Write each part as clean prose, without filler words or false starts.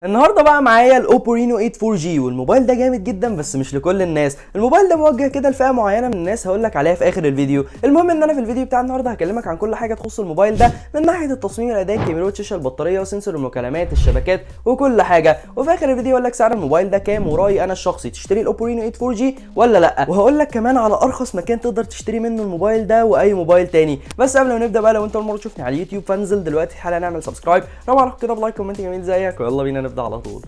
النهارده بقى معايا الاوبو رينو 8 4G، والموبايل ده جامد جدا بس مش لكل الناس. الموبايل ده موجه كده لفئه معينه من الناس هقولك عليها في اخر الفيديو. المهم ان انا في الفيديو بتاع النهارده هكلمك عن كل حاجه تخص الموبايل ده، من ناحيه التصميم، الاداء، الكاميرات، الشاشه، البطاريه، وسنسور المكالمات، الشبكات، وكل حاجه. وفي اخر الفيديو هقول لك سعر الموبايل ده كام، ورايي انا الشخصي تشتري الاوبو رينو 8 4G ولا لا، وهقول لك كمان على ارخص مكان تقدر تشتري منه الموبايل ده واي موبايل تاني. بس قبل ما نبدا بقى، لو انت اول مره تشوفني على اليوتيوب فانزل دلوقتي حالا نعمل سبسكرايب، لو عرفت كده بلايك كومنت جميل زيك، ويلا بينا نبدا على طول.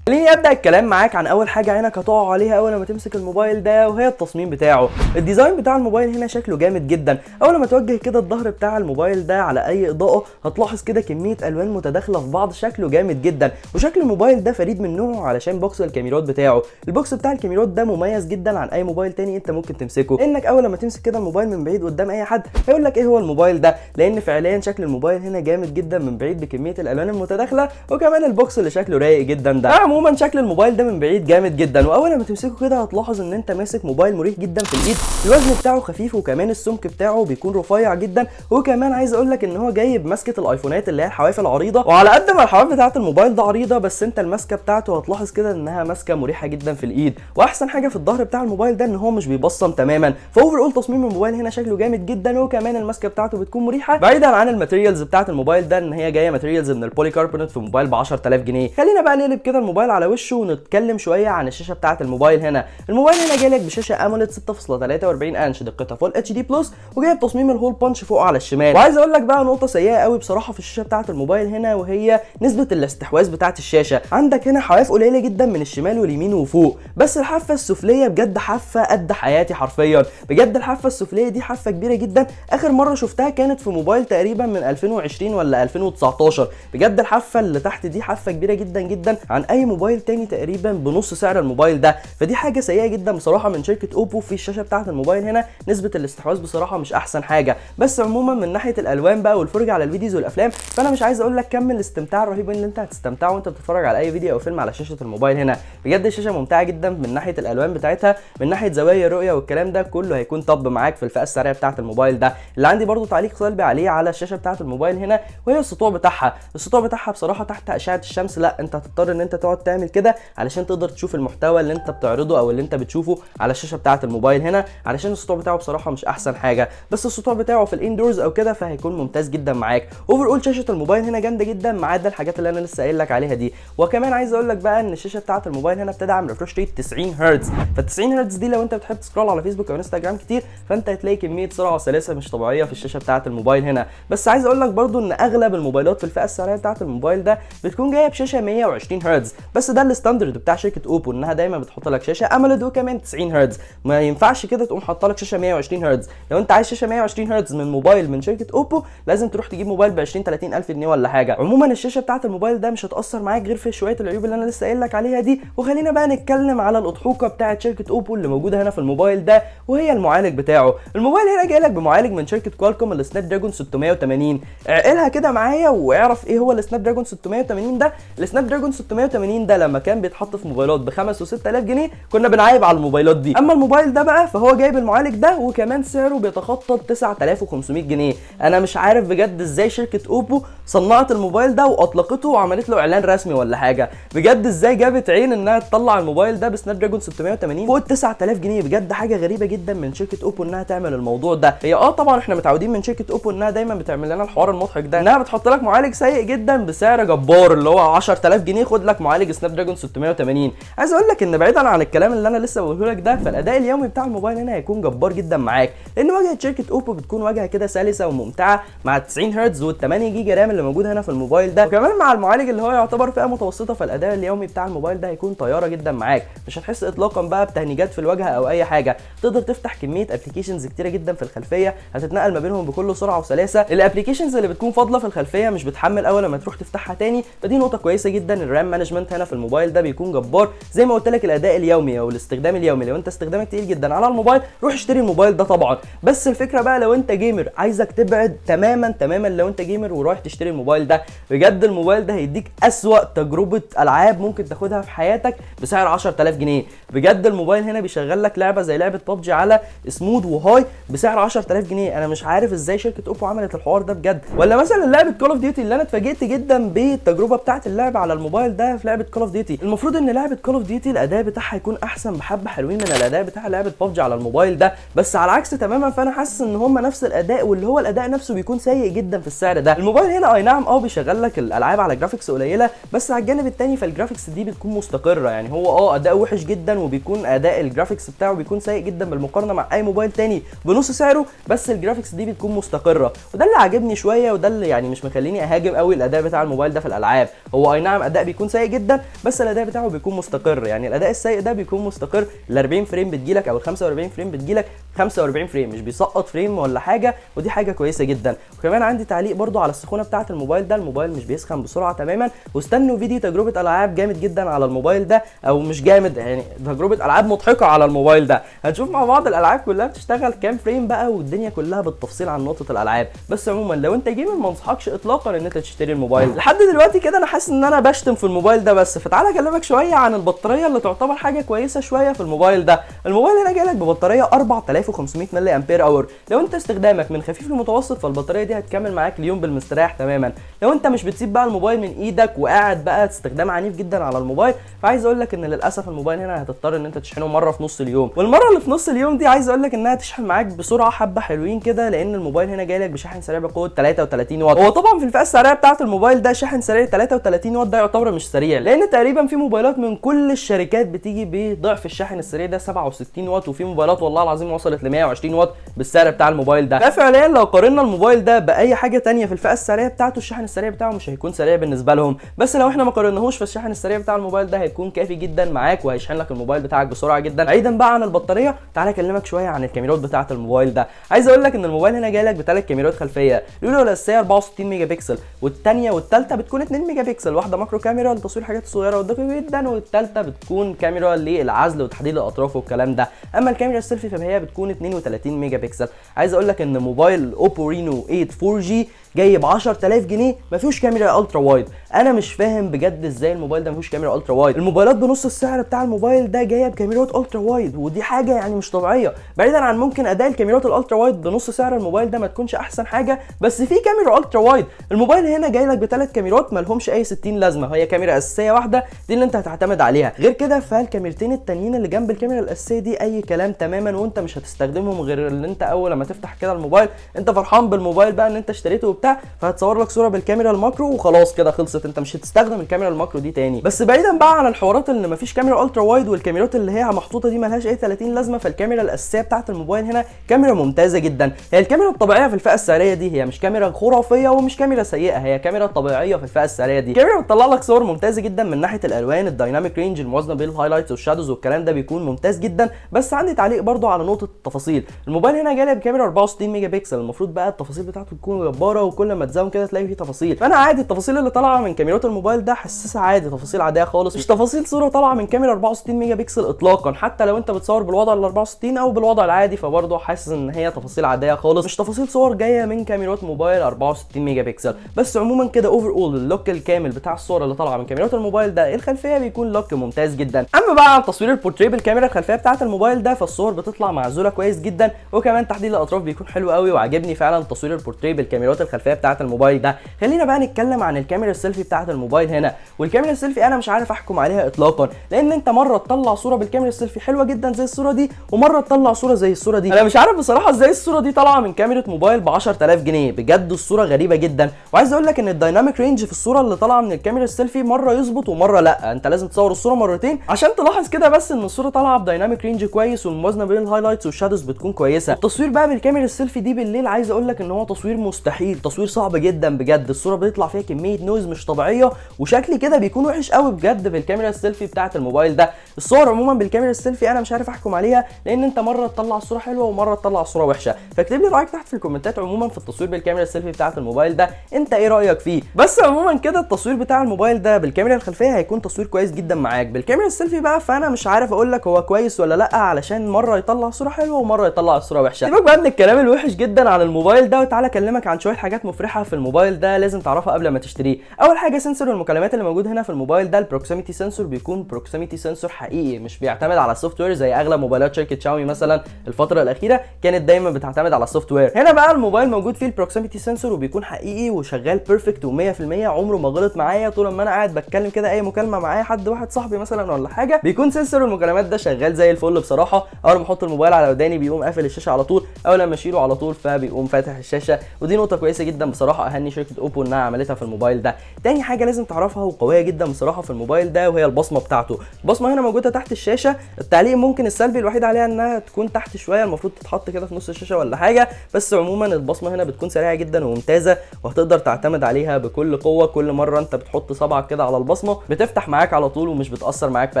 خليني ابدا الكلام معاك عن اول حاجه عينك هتقع عليها اول ما تمسك الموبايل ده، وهي التصميم بتاعه. الديزاين بتاع الموبايل هنا شكله جامد جدا. اول ما توجه كده الظهر بتاع الموبايل ده على اي اضاءه هتلاحظ كده كميه الوان متداخله في بعض، شكله جامد جدا. وشكل الموبايل ده فريد من نوعه علشان بوكس الكاميرات بتاعه. البوكس بتاع الكاميرات ده مميز جدا عن اي موبايل تاني انت ممكن تمسكه، لانك اول ما تمسك كده الموبايل من بعيد قدام اي حد هيقول لك ايه هو الموبايل ده، لان فعليا شكل الموبايل هنا جامد جدا من بعيد بكميه الالوان المتداخله، وكمان البوكس اللي شكله رايق جدا ده. عموما شكل الموبايل ده من بعيد جامد جدا، واول ما تمسكه كده هتلاحظ ان انت ماسك موبايل مريح جدا في الايد. الوزن بتاعه خفيف، وكمان السمك بتاعه بيكون رفيع جدا. وكمان عايز اقول لك ان هو جاي بمسكه الايفونات اللي هي الحواف العريضه، وعلى قد ما الحواف بتاعه الموبايل ده عريضه، بس انت المسكه بتاعته هتلاحظ كده انها ماسكه مريحه جدا في الايد. واحسن حاجه في الظهر بتاع الموبايل ده ان هو مش بيبصم تماما. فاوفر اول تصميم الموبايل هنا شكله جامد جدا، وكمان المسكه بتاعته بتكون مريحه، بعيدا عن الماتيريالز بتاعه الموبايل ده ان هي جايه ماتيريالز من البولي كاربونات في موبايل ب 10000 جنيه. خلينا بقى نقلب كده الموبايل على وشه ونتكلم شويه عن الشاشه بتاعه الموبايل هنا. الموبايل هنا جاي لك بشاشه اموليد 6.43 انش دقتها فول اتش دي بلس، وجايب تصميم الهول بانش فوق على الشمال. وعايز اقول لك بقى نقطه سيئه قوي بصراحه في الشاشه بتاعه الموبايل هنا، وهي نسبه الاستحواذ بتاعه الشاشه. عندك هنا حواف قليله جدا من الشمال واليمين وفوق، بس الحافه السفليه بجد حافه قد حياتي حرفيا. بجد الحافه السفليه دي حافه كبيره جدا. اخر مره شفتها كانت في موبايل تقريبا من 2020 ولا 2019. بجد الحافه اللي تحت دي حافه كبيره جدا جدا عن اي موبايل تاني تقريبا بنص سعر الموبايل ده. فدي حاجه سيئه جدا بصراحه من شركه اوبو في الشاشه بتاعه الموبايل هنا. نسبه الاستحواذ بصراحه مش احسن حاجه. بس عموما من ناحيه الالوان بقى والفرجه على الفيديوز والافلام، فانا مش عايز اقول لك كمل الاستمتاع الرهيب اللي انت هتستمتعه وانت بتتفرج على اي فيديو او فيلم على شاشه الموبايل هنا. بجد الشاشه ممتعه جدا من ناحيه الالوان بتاعتها، من ناحيه زوايا الرؤيه والكلام ده كله هيكون طب معاك في الفئه السعريه بتاعه الموبايل ده. اللي عندي برده تعليق سلبي عليه على الشاشه بتاعه الموبايل هنا، وهي السطوع بتاعها. السطوع بتاعها بصراحه تحت اشعه الشمس لا انت هتضطر ان انت تقعد تعمل كده علشان تقدر تشوف المحتوى اللي انت بتعرضه او اللي انت بتشوفه على الشاشه بتاعه الموبايل هنا، علشان السطوع بتاعه بصراحه مش احسن حاجه. بس السطوع بتاعه في الاندورز او كده فهيكون ممتاز جدا معاك. اوفر اول شاشه الموبايل هنا جامده جدا ما عدا الحاجات اللي انا لسه قايل لك عليها دي. وكمان عايز اقول لك بقى ان الشاشه بتاعه الموبايل هنا بتدعم ريفرش ريت 90 هرتز. فال 90 هرتز دي لو انت بتحب تسكرول على فيسبوك او انستجرام كتير فانت هتلاقي كميه سرعه وسلاسه مش طبيعيه في الشاشه بتاعه الموبايل هنا. بس عايز اقول لك برده ان اغلب الموبايلات في الفئه السعريه بتاعه الموبايل ده بتكون جايه بشاشه 120 هرتز، بس ده الستاندرد بتاع شركه اوبو انها دايما بتحط لك شاشه اموليد وكمان 90 هرتز. ما ينفعش كده تقوم حاطه لك شاشه 120 هرتز. لو انت عايز شاشه 120 هرتز من موبايل من شركه اوبو لازم تروح تجيب موبايل ب 20 30 الف جنيه ولا حاجه. عموما الشاشه بتاعه الموبايل ده مش هتاثر معاك غير في شويه العيوب اللي انا لسه قايل لك عليها دي. وخلينا بقى نتكلم على الاضحوكه بتاعه شركه اوبو اللي موجوده هنا في الموبايل ده، وهي المعالج بتاعه. الموبايل هنا جاي لك بمعالج من شركه كوالكوم السناب دراجون 680. اعقلها كده معايا واعرف ايه هو السناب دراجون 680 ده. السناب دراجون 680 ده لما كان بيتحط في موبايلات ب 5 و 6000 جنيه كنا بنعايب على الموبايلات دي. اما الموبايل ده بقى فهو جايب المعالج ده وكمان سعره بيتخطى 9500 جنيه. انا مش عارف بجد ازاي شركه اوبو صنعت الموبايل ده واطلقته وعملت له اعلان رسمي ولا حاجه. بجد ازاي جابت عين انها تطلع الموبايل ده بسناب دراجون 680 فوق ال 9000 جنيه. بجد حاجه غريبه جدا من شركه اوبو انها تعمل الموضوع ده. هي طبعا احنا متعودين من شركه اوبو انها دايما بتعمل لنا الحوار المضحك ده، انها بتحط لك معالج سيء جدا بسعر جبار اللي هو 10000 جنيه خد لك معالج سناب دراجون 680. عايز اقول لك ان بعيدا عن الكلام اللي انا لسه بقوله لك ده، فالاداء اليومي بتاع الموبايل هنا هيكون جبار جدا معاك، لان واجهه شركه اوبو بتكون واجهه كده سلسه وممتعه مع 90 هرتز وال 8 جيجا رام اللي موجود هنا في الموبايل ده، وكمان مع المعالج اللي هو يعتبر فئه متوسطه. فالاداء اليومي بتاع الموبايل ده هيكون طياره جدا معاك، مش هتحس اطلاقا بقى بتهنيجات في الواجهه او اي حاجه. تقدر تفتح كميه ابلكيشنز كتيره جدا في الخلفيه هتتنقل ما بينهم بكل سرعه وسلاسه. الابلكيشنز اللي بتكون فاضله في الخلفيه مش بتحمل اول لما تروح تفتحها تاني، فدي نقطه كويسه جدا. الرام مانجمنت هنا في الموبايل ده بيكون جبار. زي ما قلت لك الاداء اليومي او الاستخدام اليومي، لو انت استخدامك تقيل جدا على الموبايل روح اشتري الموبايل ده طبعا. بس الفكره بقى لو انت جيمر عايزك تبعد تماما لو انت جيمر ورايح تشتري الموبايل ده، بجد الموبايل ده هيديك اسوأ تجربه العاب ممكن تاخدها في حياتك بسعر 10000 جنيه. بجد الموبايل هنا بيشغل لك لعبه زي لعبه ببجي على سموث وهاي بسعر 10000 جنيه. انا مش عارف ازاي شركه اوبو عملت الحوار ده بجد. ولا مثلا لعبه كول اوف ديوتي اللي انا اتفاجئت جدا بالتجربه بتاعه اللعبه على الموبايل ده في لعبه كول اوف ديوتي. المفروض ان لعبه كول اوف ديوتي الاداء بتاعها يكون احسن بحبه حلوين من الاداء بتاع لعبه ببجي على الموبايل ده، بس على العكس تماما. فانا حاسس ان هم نفس الاداء، واللي هو الاداء نفسه بيكون سيء جدا في السعر ده. الموبايل هنا اي نعم بيشغل لك الالعاب على جرافيكس قليله، بس على الجانب الثاني فالجرافيكس دي بتكون مستقره. يعني هو اداء وحش جدا، وبيكون اداء الجرافيكس بتاعه بيكون سيء جدا بالمقارنه مع اي موبايل تاني بنص سعره، بس الجرافيكس دي بتكون مستقره. وده اللي عاجبني شويه، وده اللي يعني مش مخليني اهاجم قوي الاداء بتاع الموبايل ده في الالعاب. هو اي نعم اداء بيكون سيء جدا، بس الاداء بتاعه بيكون مستقر. يعني الاداء السيء ده بيكون مستقر، ال 40 فريم بتجيلك او ال 45 فريم بتجيلك 45 فريم، مش بيسقط فريم ولا حاجه، ودي حاجه كويسه جدا. وكمان عندي تعليق برضو على السخونه بتاعه الموبايل ده، الموبايل مش بيسخن بسرعه تماما. واستنوا فيديو تجربه العاب جامد جدا على الموبايل ده، او مش جامد يعني تجربه العاب مضحكه على الموبايل ده. هنشوف مع بعض الالعاب كلها بتشتغل كام فريم بقى، والدنيا كلها بالتفصيل عن نقطه الالعاب. بس عموما لو انت جيمر ما انصحكش اطلاقا ان انت تشتري الموبايل. لحد دلوقتي كده انا حاسس ان انا بشتم في الموبايل ده بس، فتعالى اكلمك شويه عن البطاريه اللي تعتبر حاجه كويسه شويه في الموبايل ده. الموبايل هنا جاي لك ببطاريه 4500 ملي امبير اور. لو انت استخدامك من خفيف لمتوسط فالبطاريه دي هتكمل معاك اليوم بالمستريح تماما. لو انت مش بتسيب بقى الموبايل من ايدك وقاعد بقى استخدام عنيف جدا على الموبايل، فعايز اقول لك ان للاسف الموبايل هنا هتضطر ان انت تشحنه مره في نص اليوم. والمره اللي في نص اليوم دي عايز اقول لك انها تشحن معاك بسرعه حبه حلوين كده، لان الموبايل هنا جاي لك بشاحن سريع بقوه 33 واط. هو طبعا في الفئه السعريه بتاعه الموبايل ده شاحن سريع 33 واط ده يعتبر مش سريع، لان تقريبا في موبايلات من كل الشركات بتيجي بضعف الشاحن السريع ده 67 واط، وفي موبايلات والله العظيم وصلت ل 120 واط بالسعر بتاع الموبايل ده. ففعليا لو قارنا الموبايل ده باي حاجه ثانيه في الفئه السعريه بتاعته الشاحن السريع بتاعه مش هيكون سريع بالنسبه لهم. بس لو احنا ما قارناهوش فالشاحن السريع بتاع الموبايل ده هيكون كافي جدا معاك، وهيشحن لك الموبايل بتاعك بسرعه جدا. بعيدا بقى عن البطاريه تعالى اكلمك شويه عن الكاميرات بتاعه الموبايل ده. عايز اقول لك ان الموبايل هنا جاي لك بثلاث كاميرات خلفيه. الاولى الاساسيه 64 ميجا بكسل، والثانيه والثالثه بتكون 2 ميجا بكسل، واحده ماكرو كاميرا لتصوير حاجات صغيره ودقيقه جدا، والثالثه بتكون كاميرا للعزل وتحديد الاطراف والكلام ده. اما الكاميرا السيلفي فهي بتكون 32 ميجا بكسل. عايز اقول لك ان موبايل اوبو رينو 8 4G جاي ب 10000 جنيه ما فيهوش كاميرا الترا وايد. انا مش فاهم بجد ازاي الموبايل ده ما فيهوش كاميرا الترا وايد. الموبايلات بنص السعر بتاع الموبايل ده جايه بكاميرات الترا وايد، ودي حاجه يعني مش طبيعيه. بعيدا عن ممكن اداء الكاميرات الالترا وايد بنص سعر الموبايل ده ما تكونش احسن حاجه، بس في كاميرا الترا وايد. الموبايل هنا جاي لك بثلاث كاميرات ما لهمش اي 60 لازمه، هي كاميرا اساسيه واحده دي اللي انت هتعتمد عليها. غير كده فالكاميرتين التانيين اللي جنب الكاميرا الاساسيه دي اي كلام تماما، وانت مش هتستخدمهم غير ان انت اول لما تفتح كده الموبايل انت فرحان بالموبايل بقى ان انت اشتريته وبتاع، فهتصور لك صوره بالكاميرا الماكرو وخلاص كده خلصت، انت مش هتستخدم الكاميرا الماكرو دي تاني. بس بعيدا بقى عن الحوارات اللي مفيش كاميرا الترا وايد والكاميرات اللي هي محطوطه دي ملهاش اي 30 لازمه، فالكاميرا الاساسيه بتاعه الموبايل هنا كاميرا ممتازه جدا. هي الكاميرا الطبيعيه في الفئه السعريه دي هي مش كاميرا خرافيه ومش كاميرا سيئه، هي كاميرا طبيعيه في الفئه السعريه دي. الكاميرا بتطلع لك صور ممتازه جدا من ناحيه الالوان، الدايناميك رينج الموازنه بين الهايلايتس والشادوز والكلام ده بيكون ممتاز جدا. بس عندي تعليق برضو على نقطه التفاصيل. الموبايل هنا جاي بكاميرا 64 ميجا بكسل، المفروض بقى التفاصيل بتاعته تكون جباره، وكل ما تزوم كده تلاقي فيه تفاصيل. فانا عادي التفاصيل اللي طالعه من كاميرات الموبايل ده حساسه عادي، تفاصيل عاديه خالص، مش تفاصيل صوره طالعه من كاميرا 64 ميجا بكسل اطلاقا. حتى لو انت بتصور بالوضع ال 64 او بالوضع العادي فبرضه حاسس ان هي تفاصيل عاديه خالص، مش تفاصيل صور جايه من كاميرات موبايل 64 ميجا بكسل. بس عموما كده اوفر اول اللوك الكامل بتاع الصوره اللي طالعه من كاميرات الموبايل ده الخلفيه بيكون لوك ممتاز جدا. اما بقى عن تصوير البورتريه بالكاميرا الخلفيه بتاعه الموبايل ده فالصور بتطلع معزوله كويس جدا، وكمان تحديد الاطراف بيكون حلو قوي، وعجبني فعلا تصوير البورتريه بالكاميرات الخلفيه بتاعه الموبايل ده. خلينا بقى نتكلم عن الكاميرا السيلفي بتاعه الموبايل هنا. والكاميرا السيلفي انا مش عارف احكم عليها اطلاقا، لان انت مره تطلع صوره بالكاميرا السيلفي حلوه جدا زي الصوره دي، ومره تطلع صوره زي الصوره دي. انا مش عارف بصراحه ازاي الصوره دي طالعه من كاميرا موبايل ب 10000 جنيه، بجد الصوره غريبه جدا. وعايز اقول لك ان الدايناميك رينج في الصوره اللي طالعه من الكاميرا السيلفي مره يظبط ومره لا، انت لازم تصور الصوره مرتين عشان تلاحظ كده بس ان الصوره طالعه بدايناميك رينج كويس، والموازنه بين الهايلايتس والشادوز بتكون كويسه. التصوير بقى بالكاميرا السيلفي دي بالليل عايز اقول لك ان هو تصوير مستحيل التصوير صعب جدا بجد، الصوره بيطلع فيها كميه نويز مش طبيعيه، وشكل كده بيكون وحش قوي بجد في الكاميرا السيلفي بتاعه الموبايل ده. الصور عموما بالكاميرا السيلفي انا مش عارف احكم عليها، لان انت مره تطلع الصوره حلوه ومره تطلع الصوره وحشه. فاكتب لي رايك تحت في الكومنتات عموما في التصوير بالكاميرا السيلفي بتاعه الموبايل ده، انت ايه رايك فيه؟ بس عموما كده التصوير بتاع الموبايل ده بالكاميرا الخلفيه هيكون تصوير كويس جدا معاك. بالكاميرا السيلفي بقى فانا مش عارف اقول لك هو كويس ولا لا، علشان مره يطلع صوره حلوه ومره يطلع صوره وحشه. سيبك بقى من الكلام الوحش جدا عن الموبايل ده، وتعالى اكلمك عن شويه حاجات مفرحه في الموبايل ده لازم تعرفها قبل ما تشتريه. اول حاجه سنسور المكالمات اللي موجود هنا في الموبايل ده، البروكسيميتي سنسور، بيكون بروكسيميتي سنسور حقيقي مش بيعتمد على السوفت وير زي اغلب موبايلات شركه شاومي مثلا الفتره الاخيره كانت دايما بتعتمد على السوفت وير. هنا بقى الموبايل موجود فيه البروكسيميتي سنسور وبيكون حقيقي وشغال بيرفكت و100%، عمره ما غلط معايا طول ما انا قاعد بتكلم كده اي مكالمه معايا حد واحد صاحبي مثلا ولا حاجه، بيكون سنسور المكالمات ده شغال زي الفل بصراحه. اول ما احط الموبايل على وداني بيقوم قافل الشاشه على طول، اول لما اشيله على طول فبيقوم فاتح الشاشه، ودي نقطه كويسه جدا بصراحه اهني شركه اوبو انها عملتها في الموبايل ده. تاني حاجه لازم تعرفها وقويه جدا بصراحه في الموبايل ده وهي البصمه بتاعته. البصمه هنا موجوده تحت الشاشه، التعليق ممكن السلبي الوحيد عليها انها تكون تحت شويه، المفروض تتحط كده في نص الشاشه ولا حاجه، بس عموما البصمه هنا بتكون سريعه جدا وممتازه وهتقدر تعتمد عليها بكل قوه. كل مره انت بتحط صبعك كده على البصمه بتفتح معاك على طول ومش بتاثر معاك في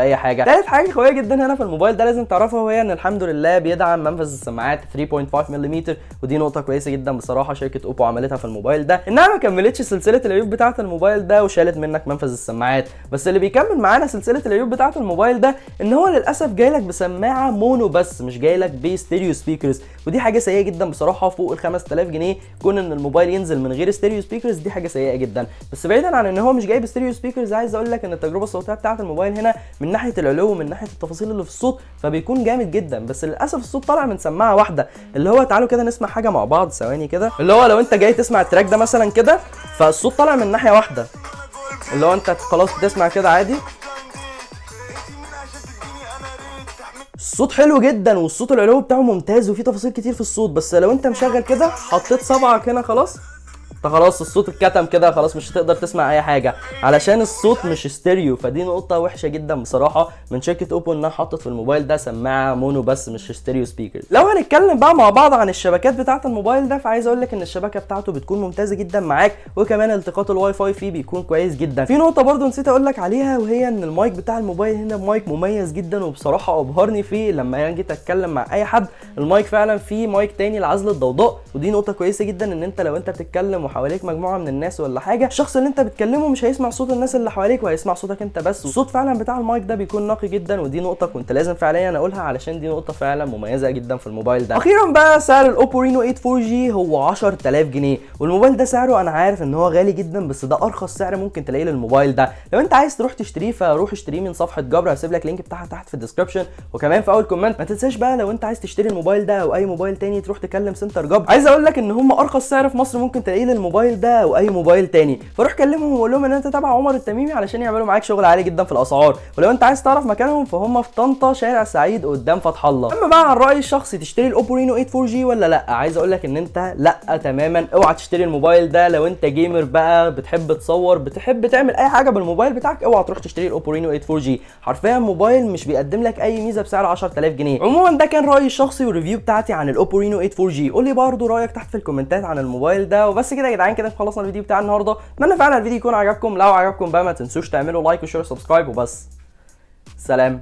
اي حاجه. ثالث حاجه قويه جدا هنا في الموبايل ده لازم تعرفها وهي ان الحمد لله بيدعم منفذ السماعات 3.5 ملم، ودي نقطه كويسه جدا بصراحه شركه اوبو عملتها في الموبايل ده، انها ما كملتش سلسله العيوب بتاعه الموبايل ده وشالت منك منفذ السماعات. بس اللي بيكمل معانا سلسله العيوب بتاعه الموبايل ده ان هو للاسف جاي لك بسماعه مونو بس، مش جاي لك بستيريو سبيكرز، ودي حاجه سيئه جدا بصراحه. فوق ال 5000 جنيه كون ان الموبايل ينزل من غير ستيريو سبيكرز دي حاجه سيئه جدا. بس بعيدا عن ان هو مش جايب ستيريو سبيكرز، عايز اقول لك ان التجربه الصوتيه بتاعه الموبايل هنا من ناحيه العلو ومن ناحيه التفاصيل اللي في الصوت فبيكون جامد جدا، بس للاسف الصوت طالع من سماعه واحده. اللي هو تعالوا كده نسمع حاجه مع بعض ثواني كده، اللي هو لو انت جاي تسمع التراك ده مثلا كده فالصوت طالع من ناحيه واحده، اللي هو انت خلاص بتسمع كده عادي الصوت حلو جدا والصوت العلوي بتاعه ممتاز وفيه تفاصيل كتير في الصوت. بس لو انت مشغل كده حطيت صبعك هنا خلاص خلاص الصوت اتكتم كده، خلاص مش هتقدر تسمع اي حاجه علشان الصوت مش ستيريو. فدي نقطه وحشه جدا بصراحه من شركه اوبو انها حطت في الموبايل ده سماعه مونو بس مش ستيريو سبيكر. لو هنتكلم بقى مع بعض عن الشبكات بتاعه الموبايل ده فعايز اقول لك ان الشبكه بتاعته بتكون ممتازه جدا معاك، وكمان التقاط الواي فاي فيه بيكون كويس جدا. في نقطه برده نسيت اقول لك عليها وهي ان المايك بتاع الموبايل هنا مايك مميز جدا، وبصراحه ابهرني فيه لما جيت اتكلم مع اي حد. المايك فعلا فيه مايك تاني لعزل الضوضاء، ودي نقطه كويسه جدا ان انت لو انت بتتكلم وحواليك مجموعه من الناس ولا حاجه، الشخص اللي انت بتكلمه مش هيسمع صوت الناس اللي حواليك وهيسمع صوتك انت بس. الصوت فعلا بتاع المايك ده بيكون نقي جدا، ودي نقطه كنت لازم فعليا اقولها علشان دي نقطه فعلا مميزه جدا في الموبايل ده. اخيرا بقى سعر الاوبو رينو 8 4G هو 10000 جنيه، والموبايل ده سعره انا عارف ان هو غالي جدا بس ده ارخص سعر ممكن تلاقيه للموبايل ده. لو انت عايز تروح تشتريه فروح اشتريه من صفحه جبر، هسيب لك اللينك بتاعها تحت في الديسكربشن وكمان في اول كومنت. ما تنساش بقى لو انت عايز تشتري الموبايل ده او اي موبايل تاني تروح تكلم سنتر جبر. عايز اقول لك ان هم ارخص سعر في مصر ممكن تلاقيه للموبايل ده او اي موبايل تاني، فروح كلمهم وقول لهم ان انت تابع عمر التميمي علشان يعملوا معاك شغل عالي جدا في الاسعار. ولو انت عايز تعرف مكانهم فهم في طنطا شارع سعيد قدام فتح الله. اما بقى عن رايي الشخصي تشتري الاوبو رينو 8 4G ولا لا، عايز اقول لك ان انت لا تماما اوعى تشتري الموبايل ده. لو انت جيمر بقى بتحب تصور بتحب تعمل اي حاجه بالموبايل بتاعك اوعى تروح تشتري الاوبو رينو 8 4G، حرفيا موبايل مش بيقدم لك اي ميزه بسعر 10000 جنيه. عموما ده كان رايي الشخصي والريفيو بتاعتي عن الاوبو رينو 8 4G. قول لي برضه رايك تحت في الكومنتات عن الموبايل ده. وبس كده يا جدعان كده خلصنا الفيديو بتاع النهارده، اتمنى فعلا الفيديو يكون عجبكم. لو عجبكم بقى ما تنسوش تعملوا لايك وشير وسبسكرايب وبس. سلام.